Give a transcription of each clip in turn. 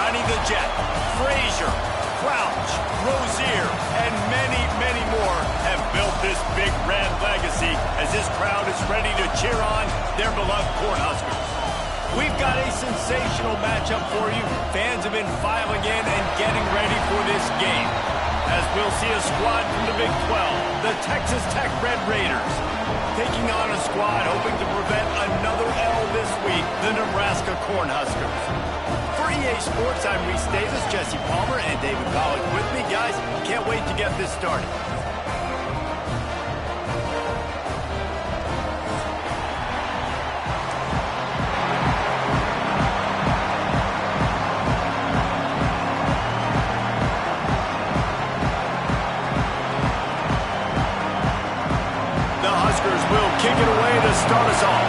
Johnny the Jet, Frazier, Crouch, Rozier, and many, many more have built this Big Red legacy as this crowd is ready to cheer on their beloved Cornhuskers. We've got a sensational matchup for you. Fans have been filing in and getting ready for this game, as we'll see a squad from the Big 12, the Texas Tech Red Raiders, taking on a squad hoping to prevent another L this week, the Nebraska Cornhuskers. For EA Sports, I'm Reese Davis, Jesse Palmer, and David Pollack with me. Guys, can't wait to get this started. Kick it away to start us off.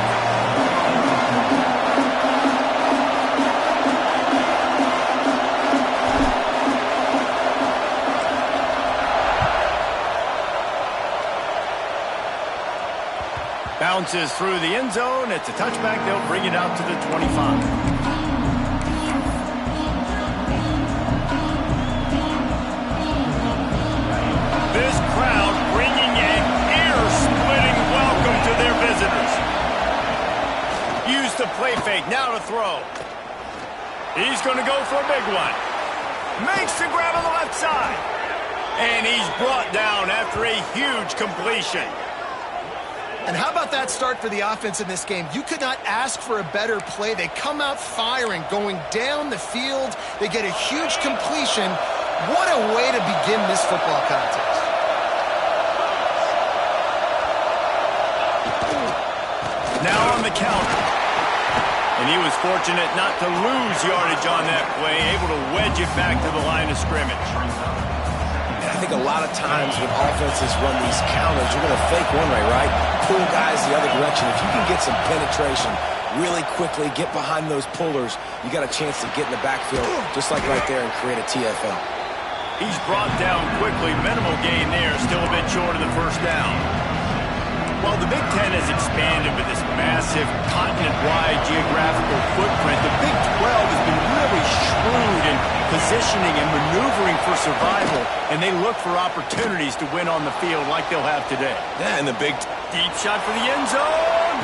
Bounces through the end zone. It's a touchback. They'll bring it out to the 25. This crowd bringing an ear-splitting welcome to their visitors. Use the play fake, now to throw. He's going to go for a big one. Makes the grab on the left side. And he's brought down after a huge completion. And how about that start for the offense in this game? You could not ask for a better play. They come out firing, going down the field. They get a huge completion. What a way to begin this football contest. Now on the counter. And he was fortunate not to lose yardage on that play, able to wedge it back to the line of scrimmage. And I think a lot of times when offenses run these counters, you're going to fake one way, right? Pull guys the other direction. If you can get some penetration really quickly, get behind those pullers, you got a chance to get in the backfield, just like right there, and create a TFL. He's brought down quickly. Minimal gain there, still a bit short of the first down. While the Big Ten has expanded with this massive continent-wide geographical footprint, the Big 12 has been really shrewd in positioning and maneuvering for survival, and they look for opportunities to win on the field like they'll have today. Yeah, and the big deep shot for the end zone.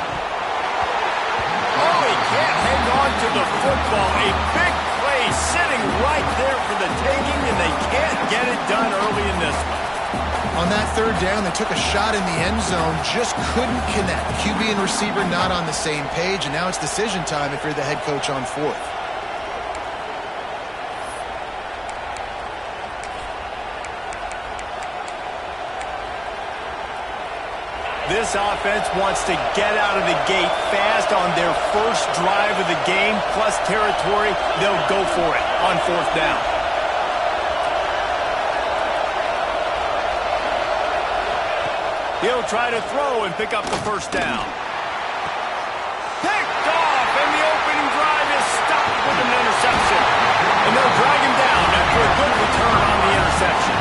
Oh, he can't hang on to the football. A big play sitting right there for the taking, and they can't get it done early in this one. On that third down, they took a shot in the end zone, just couldn't connect. QB and receiver not on the same page, and now it's decision time if you're the head coach on fourth. This offense wants to get out of the gate fast on their first drive of the game, plus territory. They'll go for it on fourth down. He'll try to throw and pick up the first down. Picked off, and the opening drive is stopped with an interception. And they'll drag him down after a good return on the interception.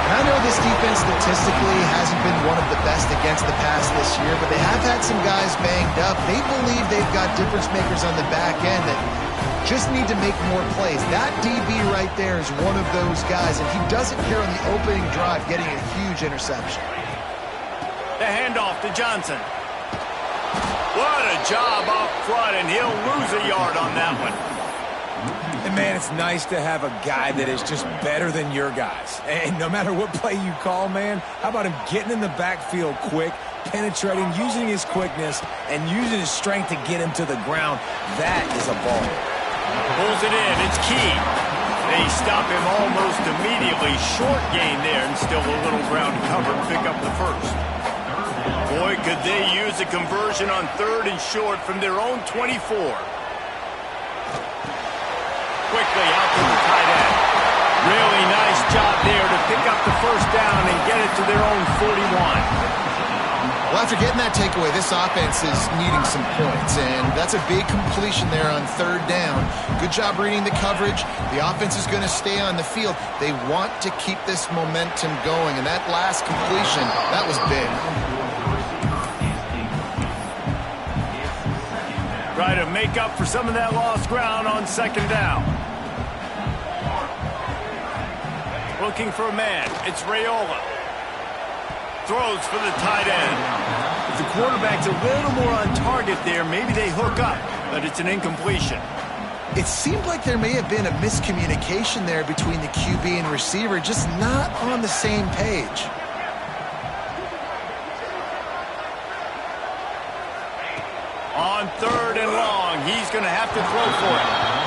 And I know this defense statistically hasn't been one of the best against the pass this year, but they have had some guys banged up. They believe they've got difference makers on the back end that just need to make more plays. That DB right there is one of those guys, and he does it here on the opening drive, getting a huge interception. The handoff to Johnson. What a job up front, and he'll lose a yard on that one. And, man, it's nice to have a guy that is just better than your guys. And no matter what play you call, man, how about him getting in the backfield quick, penetrating, using his quickness, and using his strength to get him to the ground? That is a ball. Pulls it in. It's key. They stop him almost immediately. Short gain there, and still a little ground cover to pick up the first. Boy, could they use a conversion on third and short from their own 24. Quickly out to the tight end. Really nice job there to pick up the first down and get it to their own 41. Well, after getting that takeaway, this offense is needing some points, and that's a big completion there on third down. Good job reading the coverage. The offense is going to stay on the field. They want to keep this momentum going, and that last completion, that was big. Try to make up for some of that lost ground on second down. Looking for a man. It's Raiola. Throws for the tight end. If the quarterback's a little more on target there, maybe they hook up, but it's an incompletion. It seemed like there may have been a miscommunication there between the QB and receiver, just not on the same page. On 3rd and long, he's going to have to throw for it.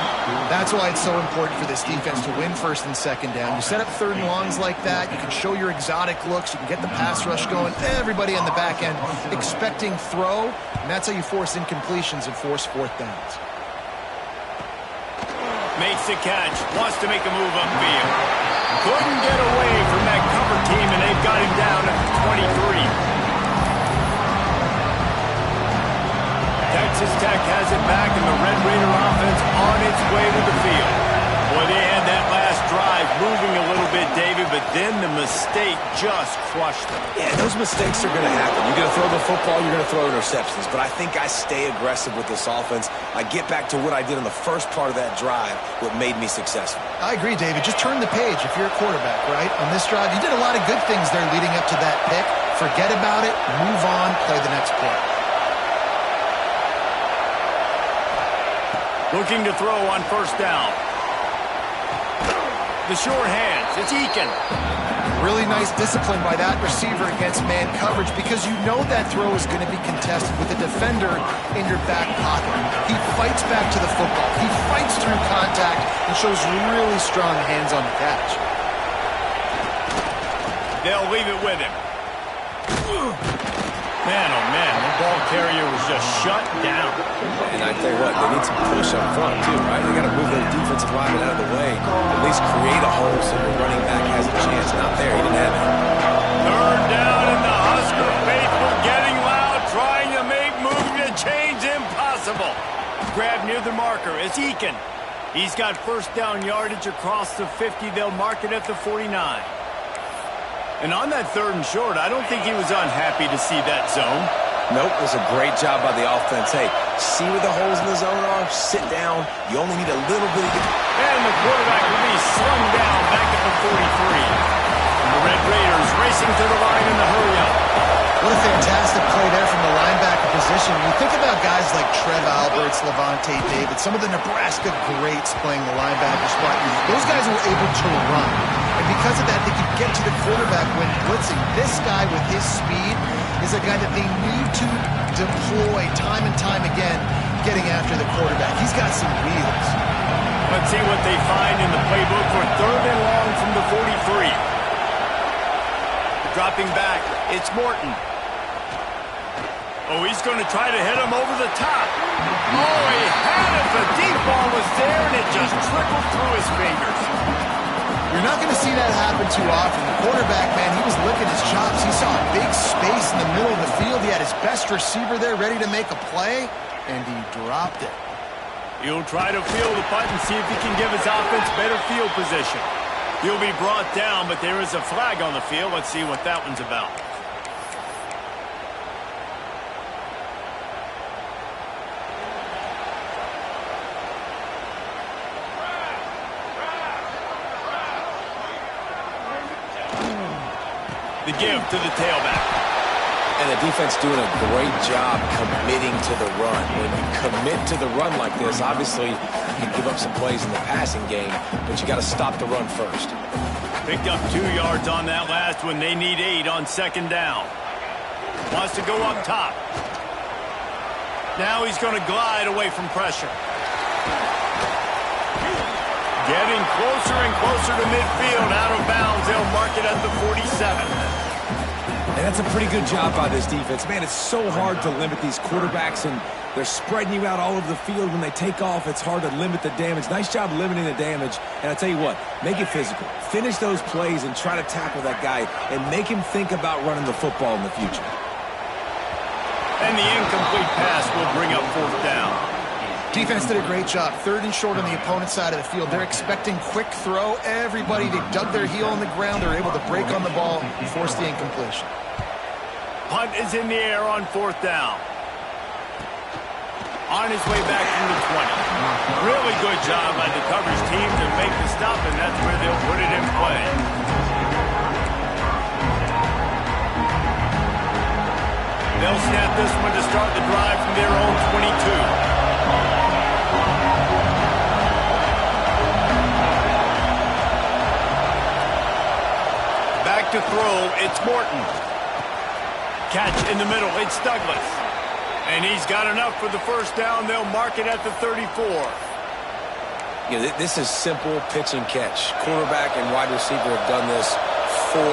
That's why it's so important for this defense to win 1st and 2nd down. You set up 3rd and longs like that, you can show your exotic looks, you can get the pass rush going, everybody on the back end expecting throw, and that's how you force incompletions and force 4th downs. Makes the catch, wants to make a move upfield. Couldn't get away from that cover team, and they've got him down at the 23. Texas Tech has it back, and the Red Raider offense on its way to the field. Boy, they had that last drive moving a little bit, David, but then the mistake just crushed them. Yeah, those mistakes are going to happen. You're going to throw the football, you're going to throw interceptions, but I think I stay aggressive with this offense. I get back to what I did in the first part of that drive, what made me successful. I agree, David. Just turn the page if you're a quarterback, right? On this drive, you did a lot of good things there leading up to that pick. Forget about it, move on, play the next play. Looking to throw on 1st down. The short hands, it's Eakin. Really nice discipline by that receiver against man coverage because you know that throw is going to be contested with a defender in your back pocket. He fights back to the football. He fights through contact and shows really strong hands on the catch. They'll leave it with him. Man, oh man, the ball carrier was just shut down. And I tell you what, they need some push up front too, right? They got to move their defensive lineman out of the way, at least create a hole so the running back has a chance. Not there, he didn't have it. 3rd down, and the Husker faithful getting loud, trying to make moving the chains impossible. Grab near the marker, it's Eakin. He's got 1st down yardage across the 50. They'll mark it at the 49. And on that 3rd and short, I don't think he was unhappy to see that zone. Nope, it was a great job by the offense. Hey, see where the holes in the zone are? Sit down. You only need a little bit of... And the quarterback will be slung down back at the 43. The Red Raiders racing to the line in the hurry-up. What a fantastic play there from the linebacker position. You think about guys like Trev Alberts, Levante David, some of the Nebraska greats playing the linebacker spot. Those guys were able to run. And because of that, they could get to the quarterback when blitzing. This guy with his speed is a guy that they need to deploy time and time again, getting after the quarterback. He's got some wheels. Let's see what they find in the playbook for 3rd and long from the 43. Dropping back, it's Morton. Oh, he's going to try to hit him over the top. Oh, he had it. The deep ball was there, and it just trickled through his fingers. You're not going to see that happen too often. The quarterback, man, he was licking his chops. He saw a big space in the middle of the field. He had his best receiver there ready to make a play, and he dropped it. He'll try to field the punt and see if he can give his offense better field position. He'll be brought down, but there is a flag on the field. Let's see what that one's about. The give to the tailback. And the defense doing a great job committing to the run. When you commit to the run like this, obviously you can give up some plays in the passing game, but you got to stop the run first. Picked up 2 yards on that last one. They need 8 on 2nd down. Wants to go up top. Now he's going to glide away from pressure. Getting closer and closer to midfield, out of bounds. They'll mark it at the 47. And that's a pretty good job by this defense. Man, it's so hard to limit these quarterbacks, and they're spreading you out all over the field. When they take off, it's hard to limit the damage. Nice job limiting the damage. And I tell you what, make it physical. Finish those plays and try to tackle that guy and make him think about running the football in the future. And the incomplete pass will bring up 4th down. Defense did a great job. 3rd and short on the opponent's side of the field. They're expecting quick throw. Everybody, they dug their heel on the ground. They're able to break on the ball and force the incompletion. Punt is in the air on 4th down. on his way back from the 20. Really good job by the coverage team to make the stop, and that's where they'll put it in play. They'll snap this one to start the drive from their own 22. Back to throw, it's Morton. Catch in the middle, it's Douglas. And he's got enough for the first down. They'll mark it at the 34. You know, this is simple pitch and catch. Quarterback and wide receiver have done this 4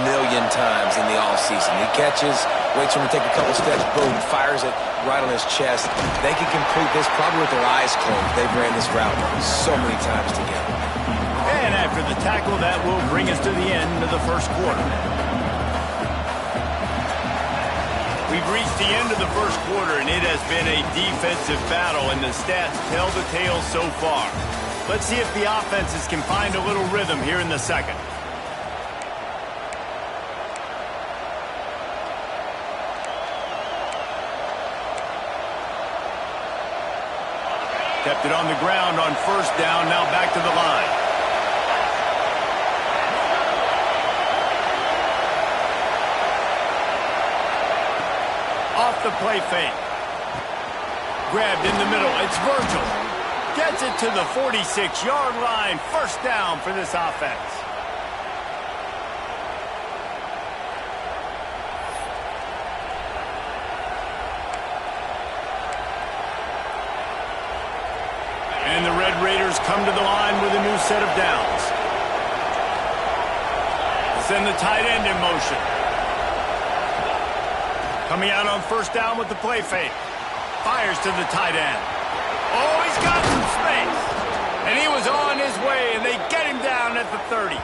million times in the offseason. He catches, waits for him to take a couple steps, boom, fires it right on his chest. They can complete this probably with their eyes closed. They've ran this route so many times together. And after the tackle, that will bring us to the end of the first quarter. We've reached the end of the first quarter, and it has been a defensive battle, and the stats tell the tale so far. Let's see if the offenses can find a little rhythm here in the second. Kept it on the ground on first down, now back to the line. Off the play fake. Grabbed in the middle. It's Virgil. Gets it to the 46-yard line. First down for this offense. And the Red Raiders come to the line with a new set of downs. Send the tight end in motion. Coming out on first down with the play fake. Fires to the tight end. Oh, he's got some space. And he was on his way, and they get him down at the 30.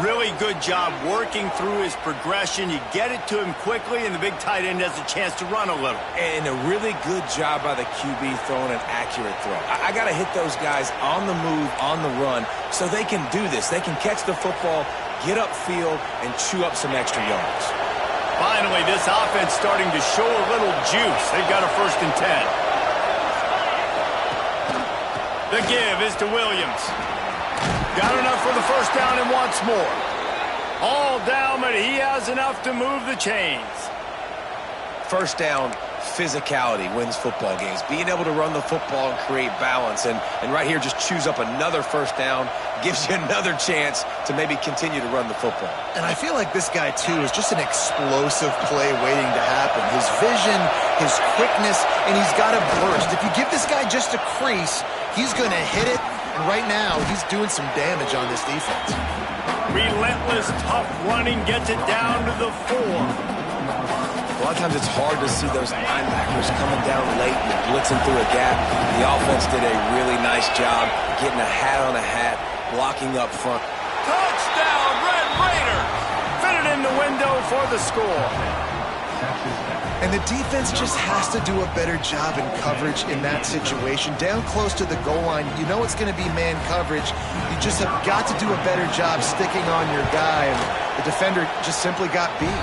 Really good job working through his progression. You get it to him quickly, and the big tight end has a chance to run a little. And a really good job by the QB throwing an accurate throw. I got to hit those guys on the move, on the run, so they can do this. They can catch the football, get upfield, and chew up some extra yards. Finally, this offense starting to show a little juice. They've got a 1st and 10. The give is to Williams. Got enough for the first down and wants more. All down, but he has enough to move the chains. First down, physicality wins football games. Being able to run the football and create balance. And right here, just choose up another first down. Gives you another chance to maybe continue to run the football. And I feel like this guy, too, is just an explosive play waiting to happen. His vision, his quickness, and he's got a burst. If you give this guy just a crease, he's going to hit it. And right now, he's doing some damage on this defense. Relentless, tough running gets it down to the 4. A lot of times it's hard to see those linebackers coming down late and blitzing through a gap. The offense did a really nice job getting a hat on a hat, blocking up front. Touchdown, Red Raider! Fitted in the window for the score. And the defense just has to do a better job in coverage in that situation. Down close to the goal line, you know it's going to be man coverage. You just have got to do a better job sticking on your guy, and the defender just simply got beat.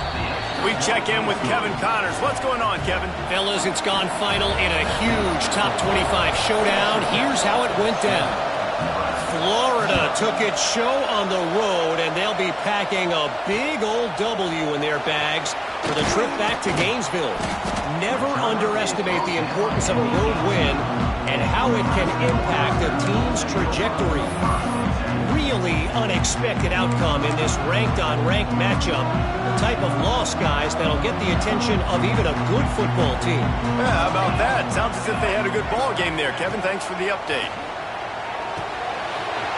We check in with Kevin Connors. What's going on, Kevin? Fellas, it's gone final in a huge top 25 showdown. Here's how it went down. Florida took its show on the road, and they'll be packing a big old W in their bags for the trip back to Gainesville. Never underestimate the importance of a road win and how it can impact a team's trajectory. Really unexpected outcome in this ranked-on-ranked matchup. The type of loss, guys, that'll get the attention of even a good football team. Yeah, how about that? Sounds as if they had a good ball game there, Kevin. Thanks for the update.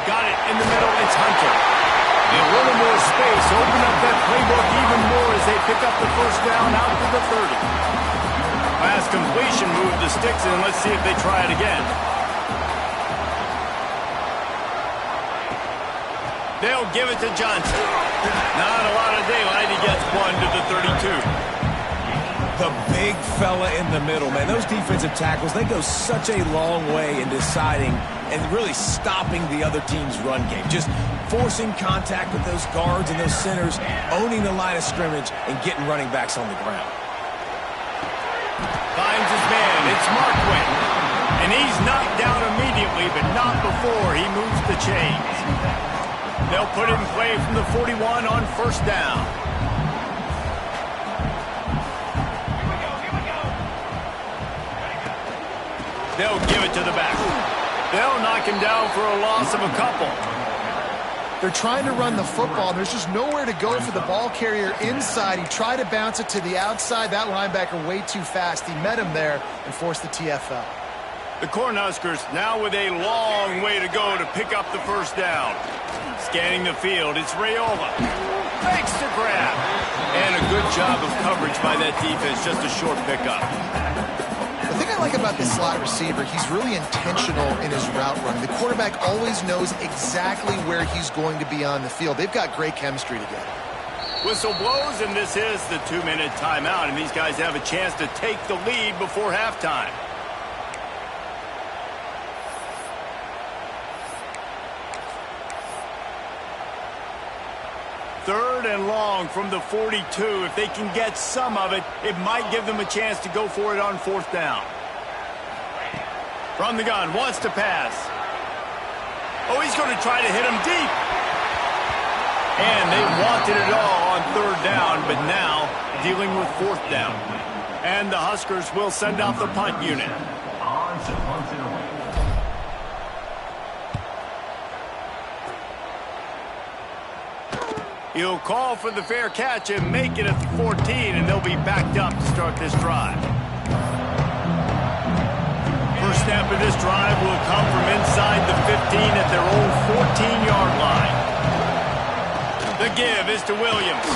Got it in the middle. It's Hunter. A little more space. Open up that playbook even more as they pick up the first down out to the 30. Pass completion, move the sticks in. Let's see if they try it again. They'll give it to Johnson. Not a lot of daylight. He gets one to the 32. The big fella in the middle, man. Those defensive tackles, they go such a long way in deciding and really stopping the other team's run game. Just forcing contact with those guards and those centers, owning the line of scrimmage, and getting running backs on the ground. Finds his man. It's Marquette. And he's knocked down immediately, but not before he moves the chains. They'll put it in play from the 41 on first down. They'll give it to the back. They'll knock him down for a loss of a couple. They're trying to run the football. There's just nowhere to go for the ball carrier inside. He tried to bounce it to the outside. That linebacker way too fast. He met him there and forced the TFL. The Cornhuskers now with a long way to go to pick up the first down. Scanning the field, it's Raiola. Makes the grab. And a good job of coverage by that defense. Just a short pickup. The thing I like about this slot receiver, he's really intentional in his route running. The quarterback always knows exactly where he's going to be on the field. They've got great chemistry together. Whistle blows, and this is the 2-minute timeout, and these guys have a chance to take the lead before halftime. Third and long from the 42. If they can get some of it, it might give them a chance to go for it on fourth down. From the gun, wants to pass. Oh, he's going to try to hit him deep. And they wanted it all on third down, but now dealing with fourth down. And the Huskers will send out the punt unit. He'll call for the fair catch and make it at the 14, and they'll be backed up to start this drive. First snap of this drive will come from inside the 15 at their own 14-yard line. The give is to Williams.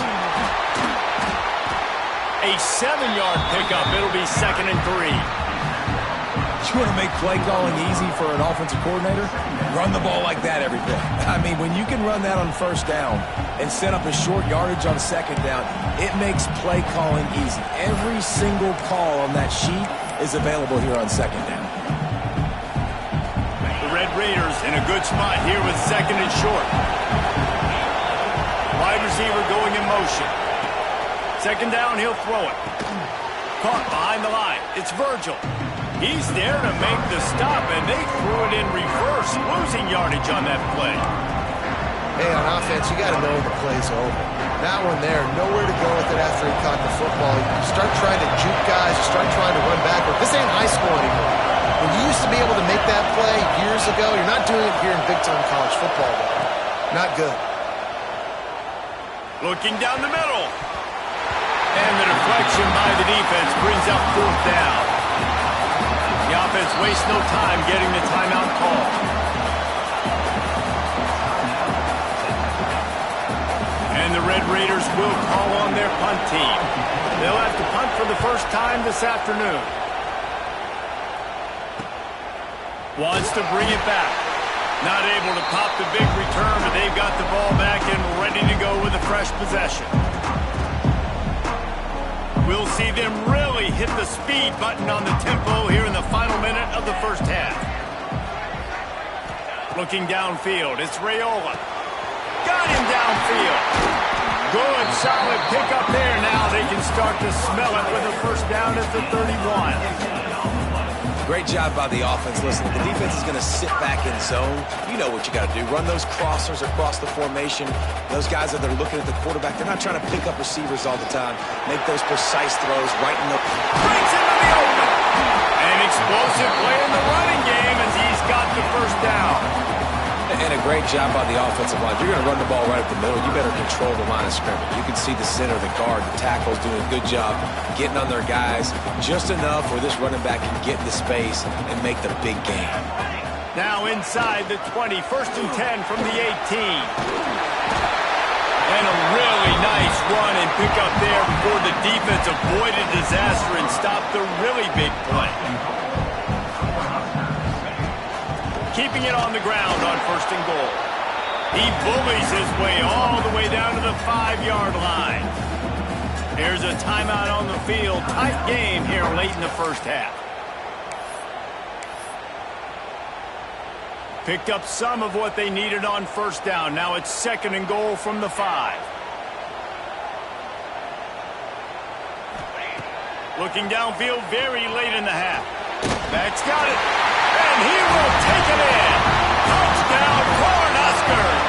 A 7-yard pickup. It'll be 2nd and 3. You want to make play calling easy for an offensive coordinator? Run the ball like that every play. I mean, when you can run that on first down and set up a short yardage on second down, it makes play calling easy. Every single call on that sheet is available here on second down. The Red Raiders in a good spot here with 2nd and short. Wide receiver going in motion. 2nd down, he'll throw it. Caught behind the line. It's Virgil. He's there to make the stop, and they threw it in reverse, losing yardage on that play. Hey, on offense, you got to know the play's over. That one there, nowhere to go with it after he caught the football. You start trying to juke guys, you start trying to run backward. This ain't high school anymore. When you used to be able to make that play years ago, you're not doing it here in big-time college football, though. Not good. Looking down the middle. And the deflection by the defense brings up fourth down. The offense wastes no time getting the timeout call. And the Red Raiders will call on their punt team. They'll have to punt for the first time this afternoon. Wants to bring it back. Not able to pop the big return, but they've got the ball back and ready to go with a fresh possession. We'll see them really hit the speed button on the tempo here in the final minute of the first half. Looking downfield, it's Raiola. Got him downfield. Good, solid pickup there. Now they can start to smell it with a first down at the 31. Great job by the offense. Listen, the defense is going to sit back in zone. You know what you got to do. Run those crossers across the formation. Those guys that are looking at the quarterback, they're not trying to pick up receivers all the time. Make those precise throws right in the... Breaks into the open. An explosive play in the running game as he's got the first down. And a great job by the offensive line. If you're going to run the ball right up the middle, you better control the line of scrimmage. You can see the center, the guard, the tackles doing a good job getting on their guys just enough where this running back can get into space and make the big game. Now inside the 20, 1st and 10 from the 18. And a really nice run and pick up there before the defense avoided disaster and stopped the really big play. Keeping it on the ground on 1st and goal. He bullies his way all the way down to the 5-yard line. There's a timeout on the field. Tight game here late in the first half. Picked up some of what they needed on first down. Now it's 2nd and goal from the 5. Looking downfield very late in the half. Beck's got it, and he will take it in. Touchdown, Cornhuskers.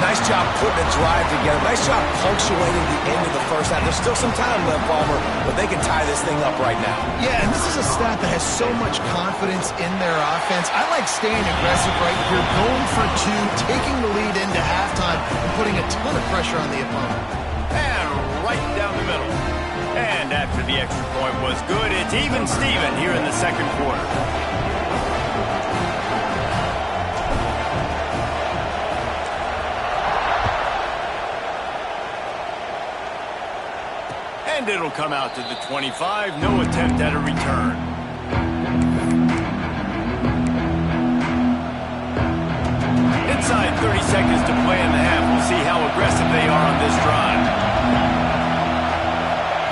Nice job putting a drive together. Nice job punctuating the end of the first half. There's still some time left, Palmer, but they can tie this thing up right now. Yeah, and this is a staff that has so much confidence in their offense. I like staying aggressive right here, going for two, taking the lead into halftime, and putting a ton of pressure on the opponent. And right down the middle. And after the extra point was good, it's even Steven here in the second quarter. And it'll come out to the 25. No attempt at a return. Inside 30 seconds to play in the half. We'll see how aggressive they are on this drive.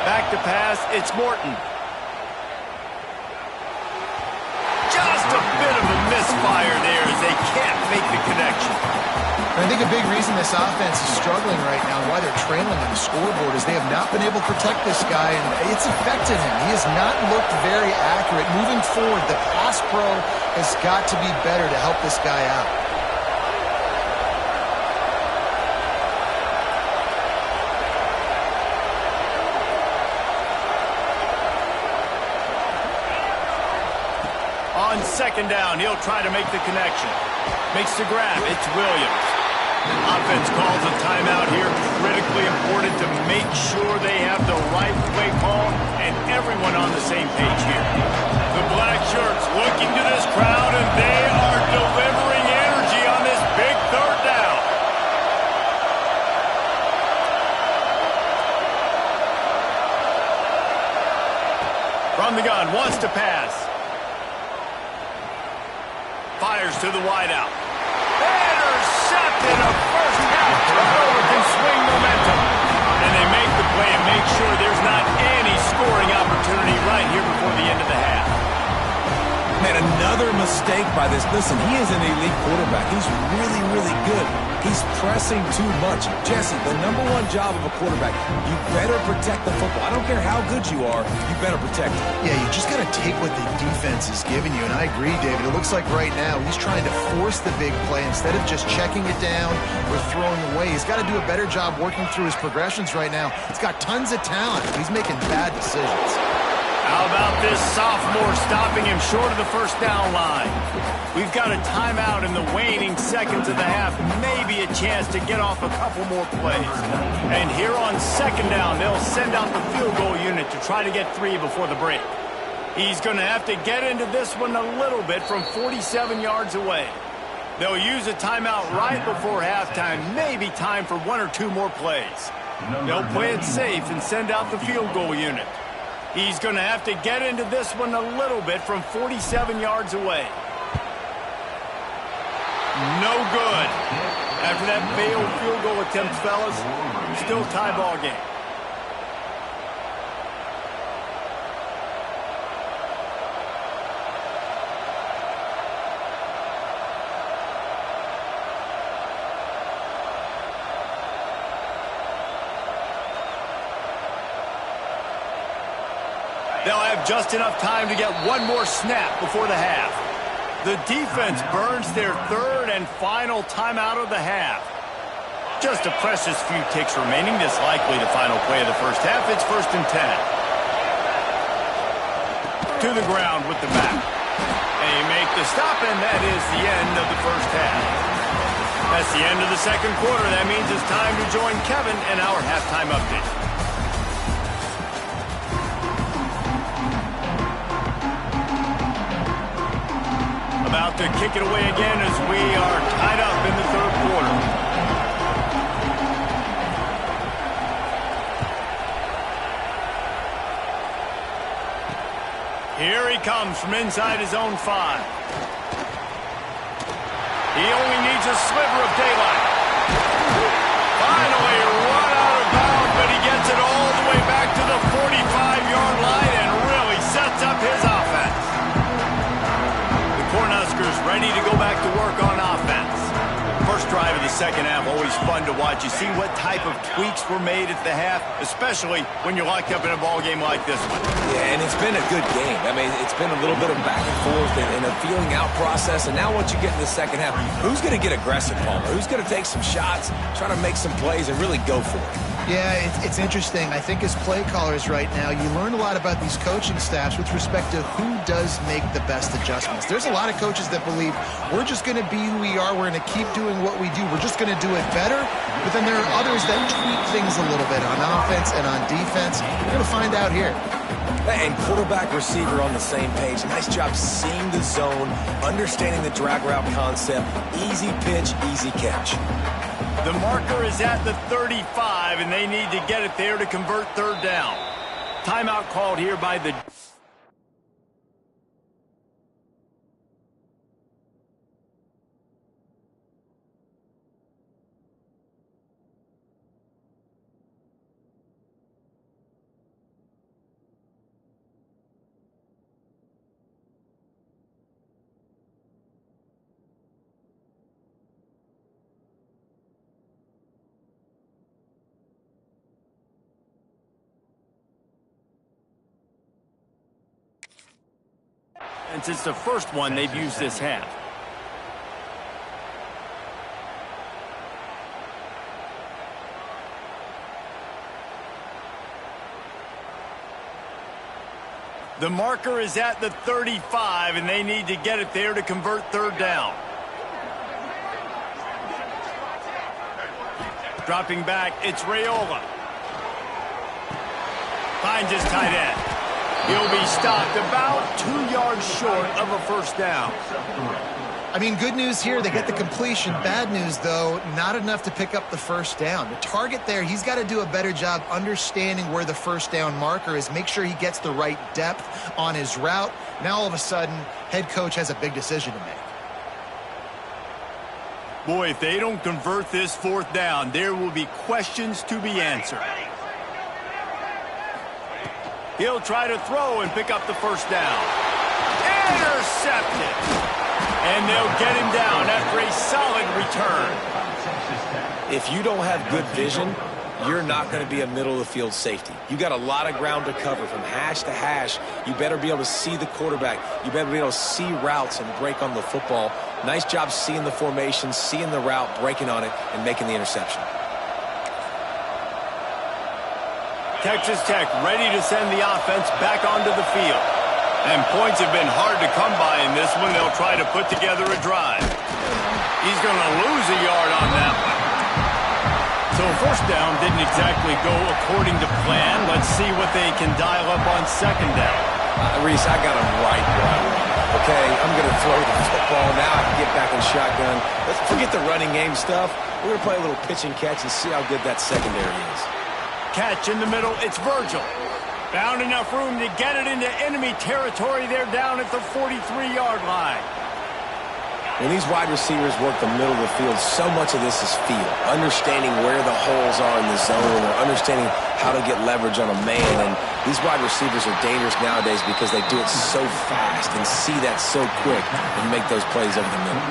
Back to pass. It's Morton. Just a bit of a misfire there as they can't make the connection. I think a big reason this offense is struggling right now and why they're trailing on the scoreboard is they have not been able to protect this guy, and it's affected him. He has not looked very accurate. Moving forward, the pass pro has got to be better to help this guy out. On second down, he'll try to make the connection. Makes the grab. It's Williams. Offense calls a timeout here. Critically important to make sure they have the right play call and everyone on the same page here. The black shirts looking to this crowd, and they are delivering energy on this big third down. From the gun, wants to pass. Fires to the wideout. Intercepted. A first half turnover can swing momentum. And they make the play and make sure there's not any scoring opportunity right here before the end of the half. Man, another mistake by this. Listen, he is an elite quarterback. He's really, really good. He's pressing too much. Jesse, the number one job of a quarterback, you better protect the football. I don't care how good you are, you better protect it. Yeah, you just got to take what the defense is giving you, and I agree, David. It looks like right now he's trying to force the big play instead of just checking it down or throwing away. He's got to do a better job working through his progressions right now. He's got tons of talent. He's making bad decisions. How about this sophomore stopping him short of the first down line? We've got a timeout in the waning seconds of the half. Maybe a chance to get off a couple more plays. And here on second down, they'll send out the field goal unit to try to get 3 before the break. He's going to have to get into this one a little bit from 47 yards away. They'll use a timeout right before halftime. Maybe time for 1 or 2 more plays. They'll play it safe and send out the field goal unit. He's going to have to get into this one a little bit from 47 yards away. No good. After that failed field goal attempt, fellas, still tie ball game. They'll have just enough time to get one more snap before the half. The defense burns their third and final timeout of the half. Just a precious few ticks remaining. This likely the final play of the first half. It's 1st and 10. To the ground with the back. They make the stop, and that is the end of the first half. That's the end of the second quarter. That means it's time to join Kevin in our halftime update. About to kick it away again as we are tied up in the third quarter. Here he comes from inside his own 5. He only needs a sliver of daylight. Finally run out of bounds, but he gets it all the way back to the 45-yard line and really sets up his offense. Cornhuskers ready to go back to work on offense. First drive of the second half always fun to watch. You see what type of tweaks were made at the half, especially when you're locked up in a ball game like this one. Yeah, and it's been a good game. I mean, it's been a little bit of back and forth and a feeling out process. And now once you get in the second half, who's going to get aggressive, Palmer? Who's going to take some shots, try to make some plays, and really go for it? Yeah, it's interesting. I think as play callers right now, you learn a lot about these coaching staffs with respect to who does make the best adjustments. There's a lot of coaches that believe we're just going to be who we are. We're going to keep doing what we do. We're just going to do it better. But then there are others that tweak things a little bit on offense and on defense. We're going to find out here. And quarterback, receiver on the same page. Nice job seeing the zone, understanding the drag route concept. Easy pitch, easy catch. The marker is at the 35, and they need to get it there to convert third down. Timeout called here by the... And since the first one, they've used this half. The marker is at the 35, and they need to get it there to convert third down. Dropping back, it's Raiola. Finds his tight end. He'll be stopped about 2 yards short of a first down. I mean, good news here, they get the completion. Bad news, though, not enough to pick up the first down. The target there, he's got to do a better job understanding where the first down marker is, make sure he gets the right depth on his route. Now, all of a sudden, head coach has a big decision to make. Boy, if they don't convert this fourth down, there will be questions to be answered. He'll try to throw and pick up the first down. Intercepted. And they'll get him down after a solid return. If you don't have good vision, you're not going to be a middle-of-the-field safety. You got a lot of ground to cover from hash to hash. You better be able to see the quarterback. You better be able to see routes and break on the football. Nice job seeing the formation, seeing the route, breaking on it, and making the interception. Texas Tech ready to send the offense back onto the field. And points have been hard to come by in this one. They'll try to put together a drive. He's going to lose a yard on that one. So first down didn't exactly go according to plan. Let's see what they can dial up on second down. Reese, I got him right. Okay, I'm going to throw the football. Now I can get back in shotgun. Let's forget the running game stuff. We're going to play a little pitch and catch and see how good that secondary is. Catch in the middle, it's Virgil. Found enough room to get it into enemy territory. They're down at the 43-yard line. When these wide receivers work the middle of the field, so much of this is feel. Understanding where the holes are in the zone or understanding how to get leverage on a man. And these wide receivers are dangerous nowadays because they do it so fast and see that so quick and make those plays over the middle.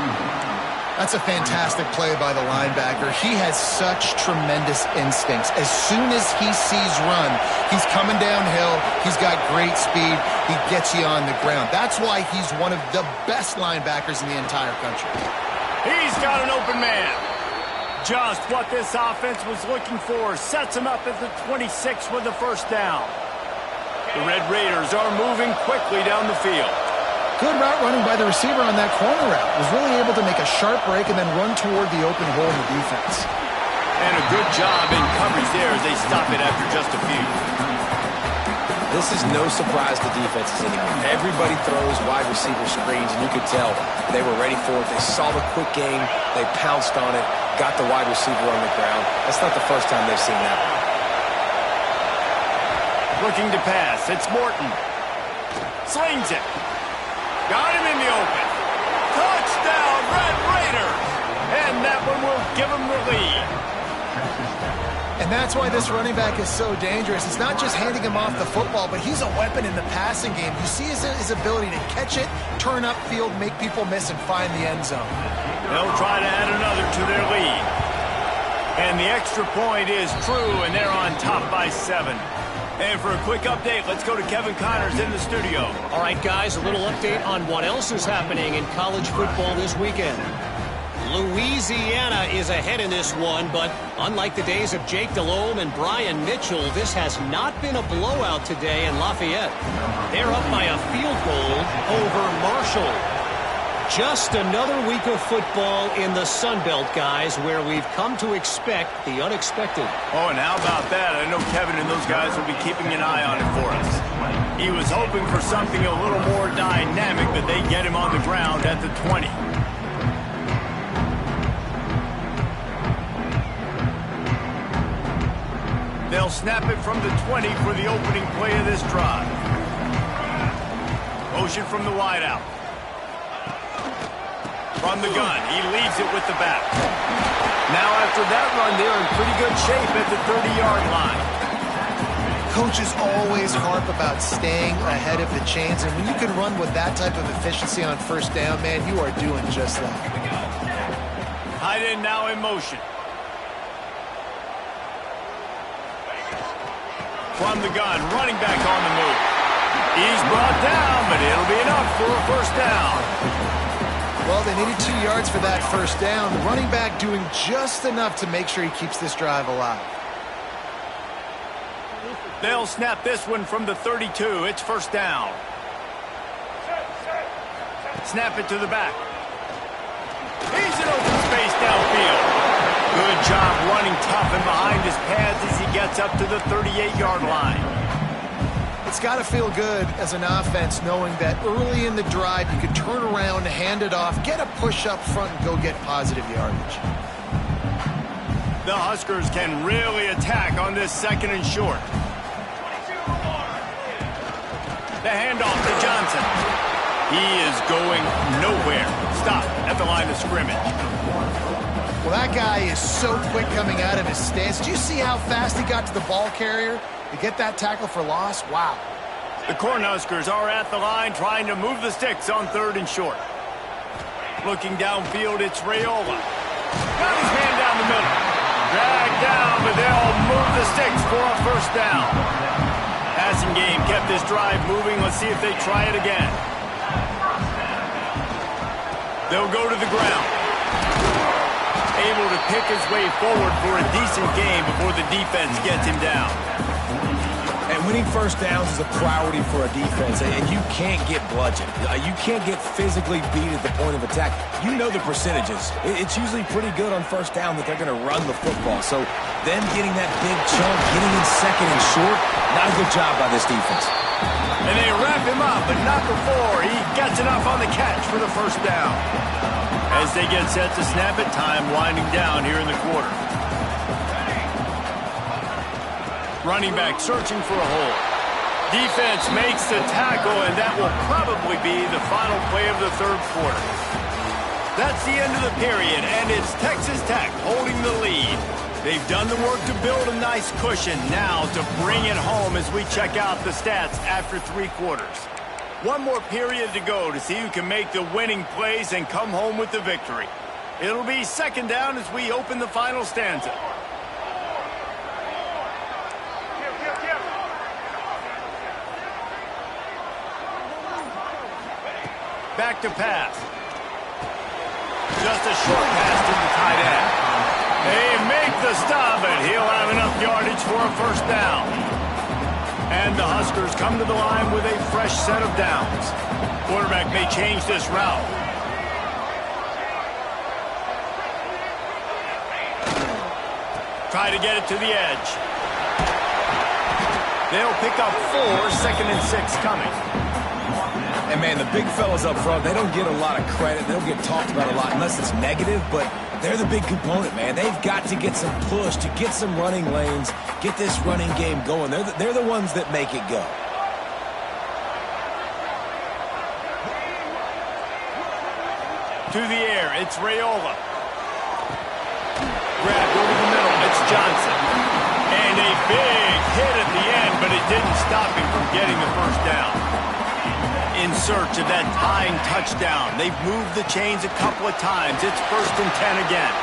That's a fantastic play by the linebacker. He has such tremendous instincts. As soon as he sees run, he's coming downhill. He's got great speed. He gets you on the ground. That's why he's one of the best linebackers in the entire country. He's got an open man. Just what this offense was looking for. Sets him up at the 26 with the first down. The Red Raiders are moving quickly down the field. Good route running by the receiver on that corner route. Was really able to make a sharp break and then run toward the open hole in the defense. And a good job in coverage there as they stop it after just a few. This is no surprise to defenses anymore. Everybody throws wide receiver screens, and you could tell they were ready for it. They saw the quick game. They pounced on it, got the wide receiver on the ground. That's not the first time they've seen that one. Looking to pass. It's Morton. Slings it. Got him in the open. Touchdown, Red Raiders. And that one will give him the lead. And that's why this running back is so dangerous. It's not just handing him off the football, but he's a weapon in the passing game. You see his ability to catch it, turn upfield, make people miss, and find the end zone. They'll try to add another to their lead. And the extra point is true, and they're on top by 7. And for a quick update, let's go to Kevin Connors in the studio. All right, guys, a little update on what else is happening in college football this weekend. Louisiana is ahead in this one, but unlike the days of Jake Delhomme and Brian Mitchell, this has not been a blowout today in Lafayette. They're up by a field goal over Marshall. Just another week of football in the Sun Belt, guys, where we've come to expect the unexpected. Oh, and how about that? I know Kevin and those guys will be keeping an eye on it for us. He was hoping for something a little more dynamic, but they get him on the ground at the 20. They'll snap it from the 20 for the opening play of this drive. Motion from the wideout. From the gun, he leaves it with the back. Now after that run, they're in pretty good shape at the 30-yard line. Coaches always harp about staying ahead of the chains, and when you can run with that type of efficiency on first down, man, you are doing just that. Tight end now in motion. From the gun, running back on the move. He's brought down, but it'll be enough for a first down. Well, they needed 2 yards for that first down. The running back doing just enough to make sure he keeps this drive alive. They'll snap this one from the 32. It's first down. Snap it to the back. He's in open space downfield. Good job running tough and behind his pads as he gets up to the 38-yard line. It's got to feel good as an offense knowing that early in the drive you can turn around, hand it off, get a push up front, and go get positive yardage. The Huskers can really attack on this second and short. The handoff to Johnson. He is going nowhere. Stop at the line of scrimmage. Well, that guy is so quick coming out of his stance. Do you see how fast he got to the ball carrier to get that tackle for loss? Wow. The Cornhuskers are at the line trying to move the sticks on third and short. Looking downfield, it's Raiola. Got his man down the middle. Dragged down, but they'll move the sticks for a first down. Passing game kept this drive moving. Let's see if they try it again. They'll go to the ground. Able to pick his way forward for a decent game before the defense gets him down. And winning first downs is a priority for a defense, and you can't get bludgeoned. You can't get physically beat at the point of attack. You know the percentages. It's usually pretty good on first down that they're going to run the football. So them getting that big chunk, getting in second and short, not a good job by this defense. And they wrap him up, but not before he gets enough on the catch for the first down. As they get set to snap it, time winding down here in the quarter. Running back searching for a hole. Defense makes the tackle, and that will probably be the final play of the third quarter. That's the end of the period, and it's Texas Tech holding the lead. They've done the work to build a nice cushion. Now to bring it home as we check out the stats after 3 quarters. One more period to go to see who can make the winning plays and come home with the victory. It'll be second down as we open the final stanza. Back to pass. Just a short pass to the tight end. They make the stop, and he'll have enough yardage for a first down. And the Huskers come to the line with a fresh set of downs. Quarterback may change this route. Try to get it to the edge. They'll pick up 4, second and 6 coming. And, man, the big fellas up front, they don't get a lot of credit. They don't get talked about a lot unless it's negative, but they're the big component, man. They've got to get some push, to get some running lanes, get this running game going. They're the ones that make it go. To the air, it's Raiola. Grabbed over the middle, it's Johnson. And a big hit at the end, but it didn't stop him from getting the first down. In search of that tying touchdown. They've moved the chains a couple of times. It's 1st and 10 again.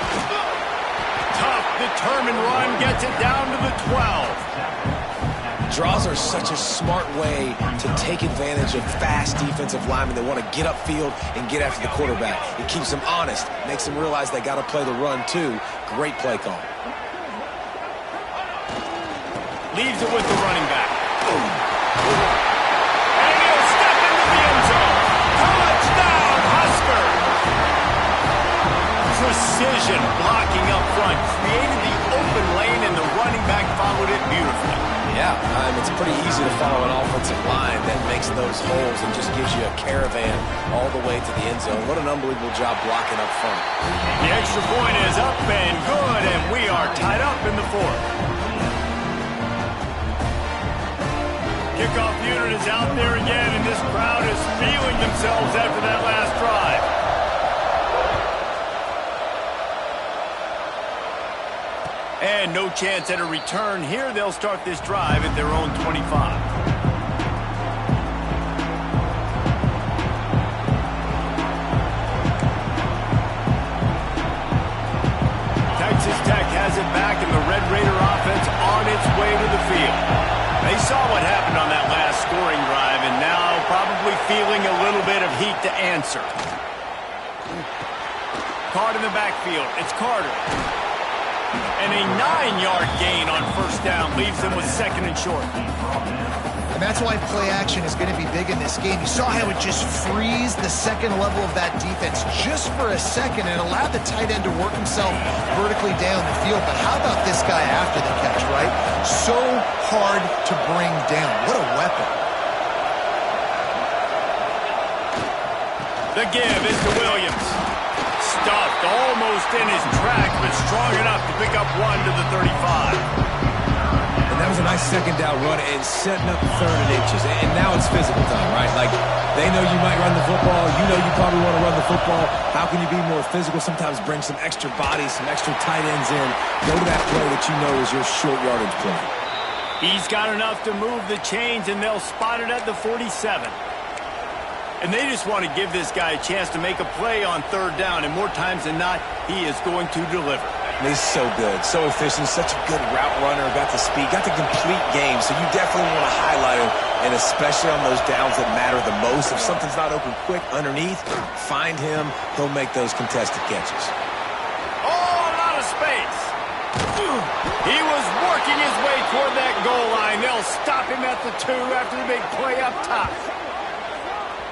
Tough Determined run gets it down to the 12. Draws are such a smart way to take advantage of fast defensive linemen that want to get upfield and get after the quarterback. It keeps them honest, makes them realize they got to play the run too. Great play call. Leaves it with the running back. And he'll step into the end zone. Touchdown, Husker! Precision blocking up front. Created the open lane, and the running back followed it beautifully. Yeah, it's pretty easy to follow an offensive line that makes those holes and just gives you a caravan all the way to the end zone. What an unbelievable job blocking up front. The extra point is up and good, and we are tied up in the fourth. Kickoff unit is out there again, and this crowd is feeling themselves after that last drive. And no chance at a return here. They'll start this drive at their own 25. Texas Tech has it back, and the Red Raider offense on its way to the field. They saw what happened on that last scoring drive, and now probably feeling a little bit of heat to answer. Caught in the backfield. It's Carter. And a 9-yard gain on first down leaves them with second and short. And that's why play action is going to be big in this game. You saw how it just frees the second level of that defense just for a second and allowed the tight end to work himself vertically down the field. But how about this guy after the catch, right? So hard to bring down. What a weapon. The give is to Williams. Stuffed almost in his track, but strong enough to pick up one to the 35. And that was a nice second down run and setting up third and inches. And now it's physical time, right? Like, they know you might run the football. You know you probably want to run the football. How can you be more physical? Sometimes bring some extra bodies, some extra tight ends in. Go to that play that you know is your short yardage play. He's got enough to move the chains, and they'll spot it at the 47. And they just want to give this guy a chance to make a play on third down, and more times than not, he is going to deliver. He's so good, so efficient, such a good route runner, got the speed, got the complete game, so you definitely want to highlight him, and especially on those downs that matter the most. If something's not open quick underneath, find him, he'll make those contested catches. Oh, a lot of space. He was working his way toward that goal line. They'll stop him at the 2 after the big play up top.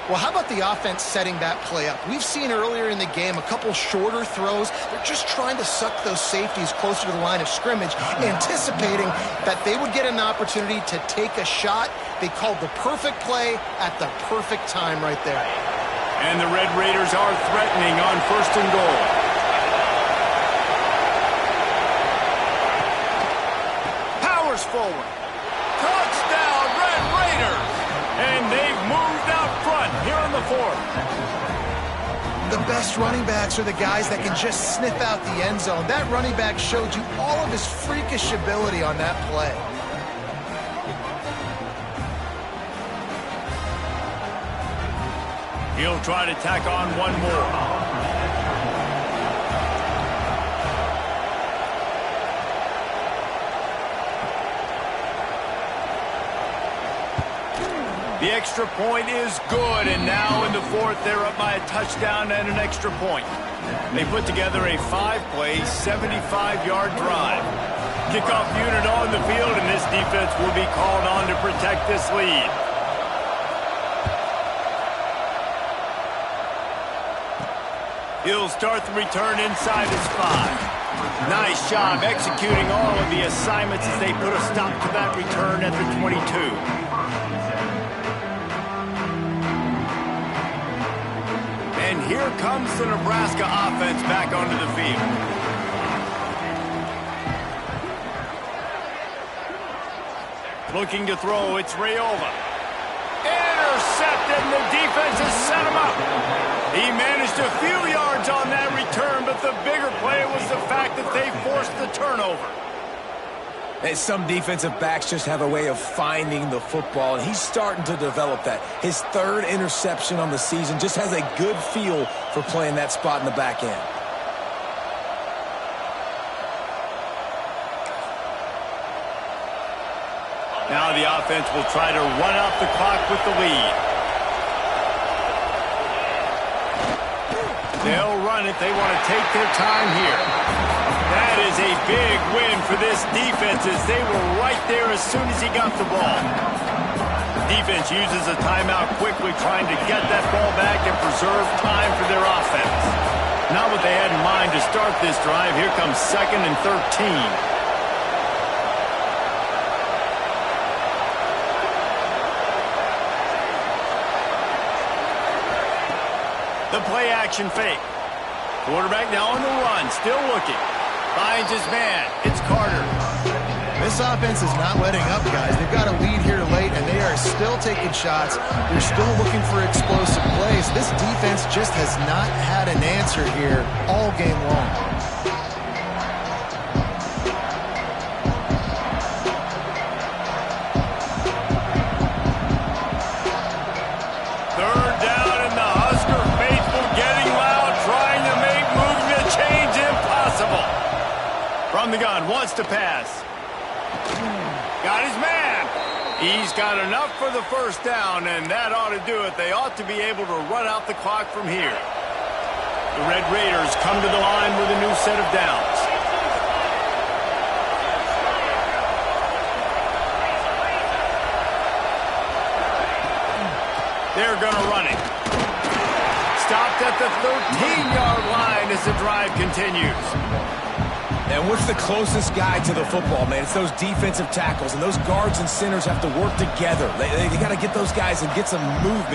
Well, how about the offense setting that play up? We've seen earlier in the game a couple shorter throws. They're just trying to suck those safeties closer to the line of scrimmage, anticipating that they would get an opportunity to take a shot. They called the perfect play at the perfect time right there. And the Red Raiders are threatening on first and goal. Powers forward. Touchdown, Red Raiders! And they've moved out front here in the fourth. The best running backs are the guys that can just sniff out the end zone. That running back showed you all of his freakish ability on that play. He'll try to tack on one more. The extra point is good, and now in the fourth, they're up by a touchdown and an extra point. They put together a 5-play, 75-yard drive. Kickoff unit on the field, and this defense will be called on to protect this lead. He'll start the return inside his 5. Nice job executing all of the assignments as they put a stop to that return at the 22. And here comes the Nebraska offense back onto the field. Looking to throw, it's Raiola. Intercepted, and the defense has set him up. He managed a few yards on that return, but the bigger play was the fact that they forced the turnover. And some defensive backs just have a way of finding the football, and he's starting to develop that. His third interception on the season, just has a good feel for playing that spot in the back end. Now the offense will try to run out the clock with the lead. They'll run it. They want to take their time here. That is a big win for this defense as they were right there as soon as he got the ball. Defense uses a timeout quickly, trying to get that ball back and preserve time for their offense. Not what they had in mind to start this drive. Here comes 2nd and 13. The play action fake. Quarterback now on the run, still looking. Finds his man. It's Carter. This offense is not letting up, guys. They've got a lead here late, and they are still taking shots. They're still looking for explosive plays. This defense just has not had an answer here all game long. From the gun, wants to pass. Got his man. He's got enough for the first down, and that ought to do it. They ought to be able to run out the clock from here. The Red Raiders come to the line with a new set of downs. They're going to run it. Stopped at the 13-yard line as the drive continues. And what's the closest guy to the football, man? It's those defensive tackles, and those guards and centers have to work together. They got to get those guys and get some movement.